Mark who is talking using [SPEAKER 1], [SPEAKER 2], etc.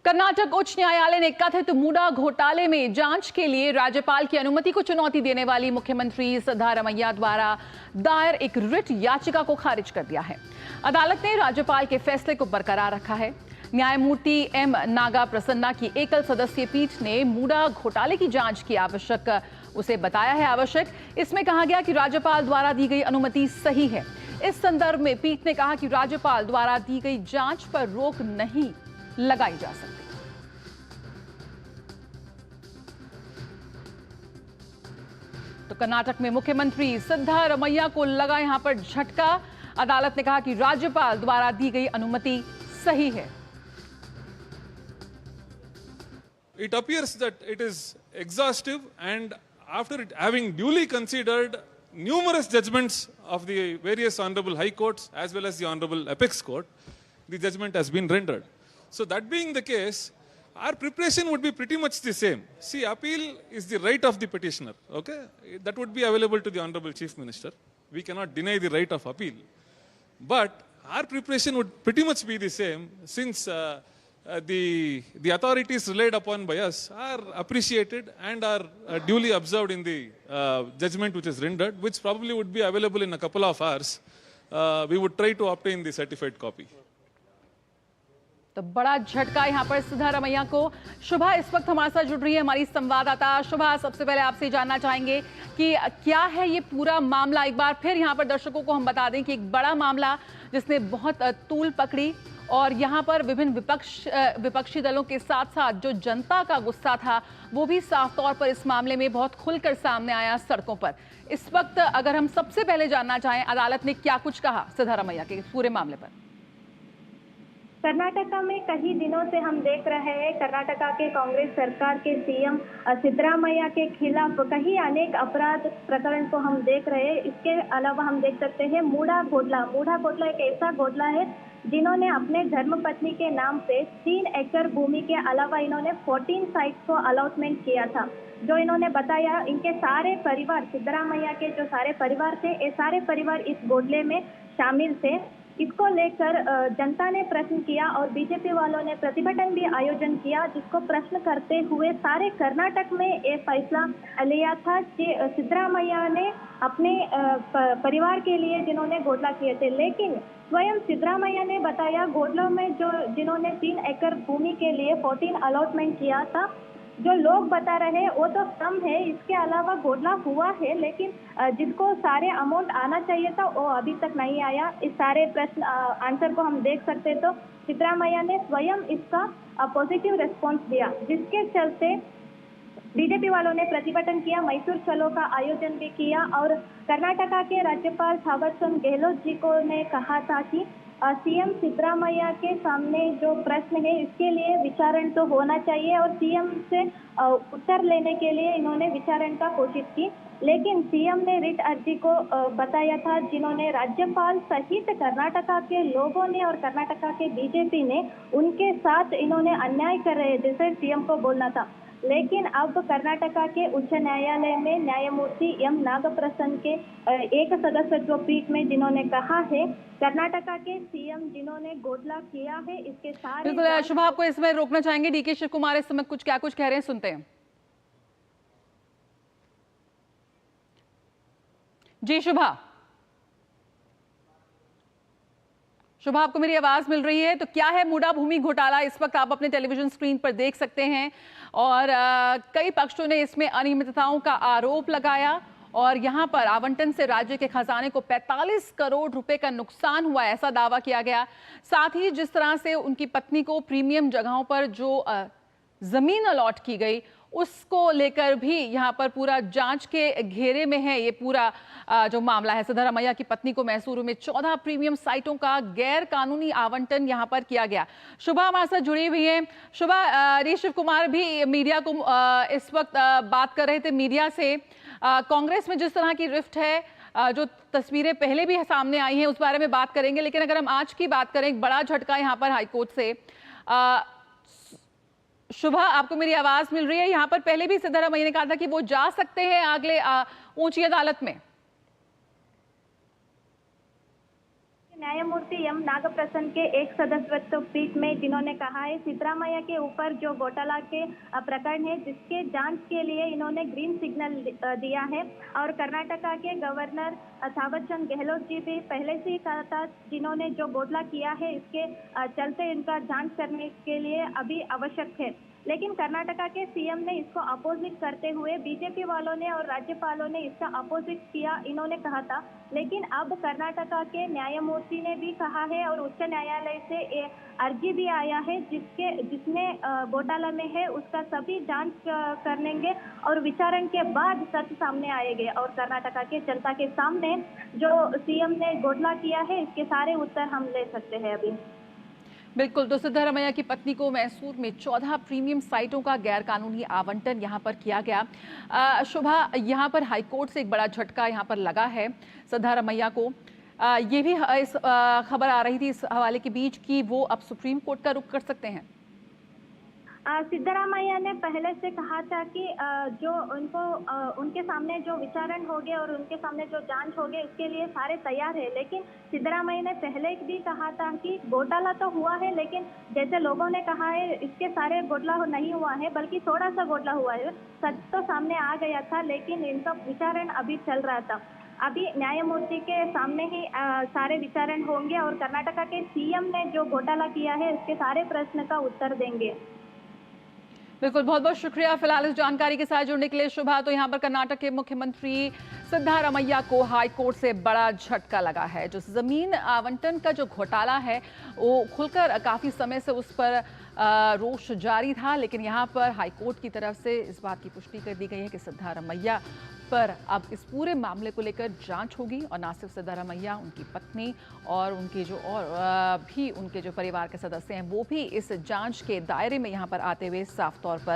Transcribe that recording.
[SPEAKER 1] कर्नाटक उच्च न्यायालय ने कथित मूडा घोटाले में जांच के लिए राज्यपाल की अनुमति को चुनौती देने वाली मुख्यमंत्री सिद्धारमैया द्वारा दायर एक रिट याचिका को खारिज कर दिया है। अदालत ने राज्यपाल के फैसले को बरकरार रखा है। न्यायमूर्ति एम नागा प्रसन्ना की एकल सदस्यीय पीठ ने मूडा घोटाले की जांच की उसे बताया है आवश्यक। इसमें कहा गया कि राज्यपाल द्वारा दी गई अनुमति सही है। इस संदर्भ में पीठ ने कहा कि राज्यपाल द्वारा दी गई जांच पर रोक नहीं लगाई जा सकती। तो कर्नाटक में मुख्यमंत्री सिद्धारमैया को लगा यहां पर झटका। अदालत ने कहा कि राज्यपाल द्वारा दी गई अनुमति सही है।
[SPEAKER 2] It appears that it is exhaustive, and after it having duly considered numerous judgments of the various honorable high courts as well as the honorable apex court, the judgment has been rendered. So that being the case, our preparation would be pretty much the same. See, appeal is the right of the petitioner, okay? That would be available to the honorable chief minister. We cannot deny the right of appeal. But our preparation would pretty much be the same, since the authorities relied upon by us are appreciated and are duly observed in the judgment which is rendered, which probably would be available in a couple of hours. We would try to obtain the certified copy.
[SPEAKER 1] तो बड़ा झटका यहां पर सिद्धारमैया को। शुभा इस वक्त हमारे साथ जुड़ रही है, हमारी संवाददाता। शुभा, सबसे पहले आपसे जानना चाहेंगे कि क्या है ये पूरा मामला। एक बार फिर यहां पर दर्शकों को हम बता दें कि एक बड़ा मामला जिसने बहुत तूल पकड़ी, और यहाँ पर विभिन्न विपक्षी दलों के साथ साथ जो जनता का गुस्सा था वो भी साफ तौर पर इस मामले में बहुत खुलकर सामने आया सड़कों पर। इस वक्त अगर हम सबसे पहले जानना चाहें, अदालत ने क्या कुछ कहा सिद्धारमैया के पूरे मामले पर?
[SPEAKER 3] कर्नाटका में कई दिनों से हम देख रहे हैं कर्नाटका के कांग्रेस सरकार के सीएम सिद्धरामैया के खिलाफ कई अनेक अपराध प्रकरण को हम देख रहे हैं। इसके अलावा हम देख सकते हैं मूडा घोटाला एक ऐसा घोटाला है जिन्होंने अपने धर्मपत्नी के नाम पे 3 एकड़ भूमि के अलावा इन्होंने 14 साइट्स को अलॉटमेंट किया था। जो इन्होंने बताया, इनके सारे परिवार, सिद्धरामैया के जो सारे परिवार थे, ये सारे परिवार इस घोटाले में शामिल थे। इसको लेकर जनता ने प्रश्न किया और बीजेपी वालों ने प्रतिभटन भी आयोजन किया, जिसको प्रश्न करते हुए सारे कर्नाटक में ये फैसला लिया था कि सिद्धरामैया ने अपने परिवार के लिए जिन्होंने घोटाला किए थे, लेकिन स्वयं सिद्धरामैया ने बताया घोटालों में जिन्होंने 3 एकड़ भूमि के लिए 14 अलॉटमेंट किया था, जो लोग बता रहे हैं वो तो कम है, इसके अलावा घोटाला हुआ है, लेकिन जिसको सारे अमाउंट आना चाहिए था वो अभी तक नहीं आया। इस सारे प्रश्न आंसर को हम देख सकते, तो सिद्धरामैया ने स्वयं इसका पॉजिटिव रिस्पॉन्स दिया, जिसके चलते बीजेपी वालों ने प्रतिभटन किया, मैसूर चलो का आयोजन भी किया और कर्नाटका के राज्यपाल थावरचंद गहलोत जी को ने कहा था कि सीएम सिद्धरामैया के सामने जो प्रश्न है इसके लिए विचारण तो होना चाहिए, और सीएम से उत्तर लेने के लिए इन्होंने विचारण का कोशिश की, लेकिन सीएम ने रिट अर्जी को बताया था, जिन्होंने राज्यपाल सहित कर्नाटका के लोगों ने और कर्नाटका के बीजेपी ने उनके साथ इन्होंने अन्याय कर रहे जैसे सीएम को बोलना था। लेकिन अब कर्नाटका के उच्च न्यायालय में न्यायमूर्ति एम नागप्रसन्न के एक सदस्यत्व पीठ में जिन्होंने कहा है कर्नाटका के सीएम जिन्होंने घोटाला किया है इसके सारे।
[SPEAKER 1] बिल्कुल शुभा, आपको इसमें रोकना चाहेंगे। डीके शिव कुमार इस समय क्या कुछ कह रहे हैं, सुनते हैं। जी शुभा, आपको मेरी आवाज मिल रही है? तो क्या है मूडा भूमि घोटाला, इस वक्त आप अपने टेलीविजन स्क्रीन पर देख सकते हैं, और कई पक्षों ने इसमें अनियमितताओं का आरोप लगाया, और यहां पर आवंटन से राज्य के खजाने को 45 करोड़ रुपए का नुकसान हुआ, ऐसा दावा किया गया। साथ ही जिस तरह से उनकी पत्नी को प्रीमियम जगहों पर जो जमीन अलॉट की गई उसको लेकर भी यहां पर पूरा जांच के घेरे में है ये पूरा जो मामला है। सिद्धरामैया की पत्नी को मैसूरू में 14 प्रीमियम साइटों का गैर कानूनी आवंटन यहां पर किया गया। शुभा हमारे साथ जुड़ी हुई है। शुभा, डी शिव कुमार भी मीडिया को इस वक्त बात कर रहे थे मीडिया से। कांग्रेस में जिस तरह की रिफ्ट है, जो तस्वीरें पहले भी सामने आई हैं उस बारे में बात करेंगे, लेकिन अगर हम आज की बात करें, एक बड़ा झटका यहाँ पर हाईकोर्ट से। शुभा, आपको मेरी आवाज मिल रही है? यहाँ पर पहले भी सिद्धरामैया ने कहा था कि वो जा सकते हैं अगले ऊंची अदालत में।
[SPEAKER 3] न्यायमूर्ति एम नागप्रसन्न के एक सदस्यत्व पीठ में जिन्होंने कहा है सिद्धरामैया के ऊपर जो घोटाला के प्रकरण है जिसके जांच के लिए इन्होंने ग्रीन सिग्नल दिया है और कर्नाटका के गवर्नर थावरचंद गहलोत जी भी पहले से ही कहा था जिन्होंने जो घोटाला किया है इसके चलते इनका जांच करने के लिए अभी आवश्यक है। लेकिन कर्नाटका के सीएम ने इसको अपोजिट करते हुए बीजेपी वालों ने और राज्यपालों ने इसका अपोजिट किया, इन्होंने कहा था। लेकिन अब कर्नाटका के न्यायमूर्ति ने भी कहा है और उच्च न्यायालय से अर्जी भी आया है जिसमें घोटाला में है उसका सभी जांच करेंगे और विचारण के बाद सच सामने आएंगे और कर्नाटका के जनता के सामने जो सीएम ने घोटाला किया है इसके सारे उत्तर हम ले सकते हैं अभी।
[SPEAKER 1] बिल्कुल, तो सिद्धारमैया की पत्नी को मैसूर में 14 प्रीमियम साइटों का गैरकानूनी आवंटन यहां पर किया गया। शोभा, यहां पर हाईकोर्ट से एक बड़ा झटका यहां पर लगा है सिद्धारमैया को। ये भी इस खबर आ रही थी इस हवाले के बीच कि वो अब सुप्रीम कोर्ट का रुख कर सकते हैं।
[SPEAKER 3] सिद्धरामैया ने पहले से कहा था कि जो उनके सामने जो विचारण होंगे और उनके सामने जो जांच होगी उसके लिए सारे तैयार है। लेकिन सिद्धरामैया ने पहले भी कहा था कि घोटाला तो हुआ है लेकिन जैसे लोगों ने कहा है इसके सारे घोटाला नहीं हुआ है बल्कि थोड़ा सा घोटाला हुआ है। सच तो सामने आ गया था लेकिन इनका विचारण अभी चल रहा था। अभी न्यायमूर्ति के सामने ही सारे विचारण होंगे और कर्नाटका के सीएम ने जो घोटाला किया है उसके सारे प्रश्न का उत्तर देंगे।
[SPEAKER 1] बिल्कुल, बहुत बहुत शुक्रिया फिलहाल इस जानकारी के साथ जुड़ने के लिए शुभा। तो यहाँ पर कर्नाटक के मुख्यमंत्री सिद्धारमैया को हाई कोर्ट से बड़ा झटका लगा है। जो जमीन आवंटन का जो घोटाला है वो खुलकर काफी समय से उस पर रोष जारी था, लेकिन यहाँ पर हाई कोर्ट की तरफ से इस बात की पुष्टि कर दी गई है कि सिद्धारमैया पर अब इस पूरे मामले को लेकर जांच होगी और न सिर्फ सिद्धारमैया, उनकी पत्नी और उनके जो भी उनके जो परिवार के सदस्य हैं वो भी इस जांच के दायरे में यहाँ पर आते हुए साफ तौर पर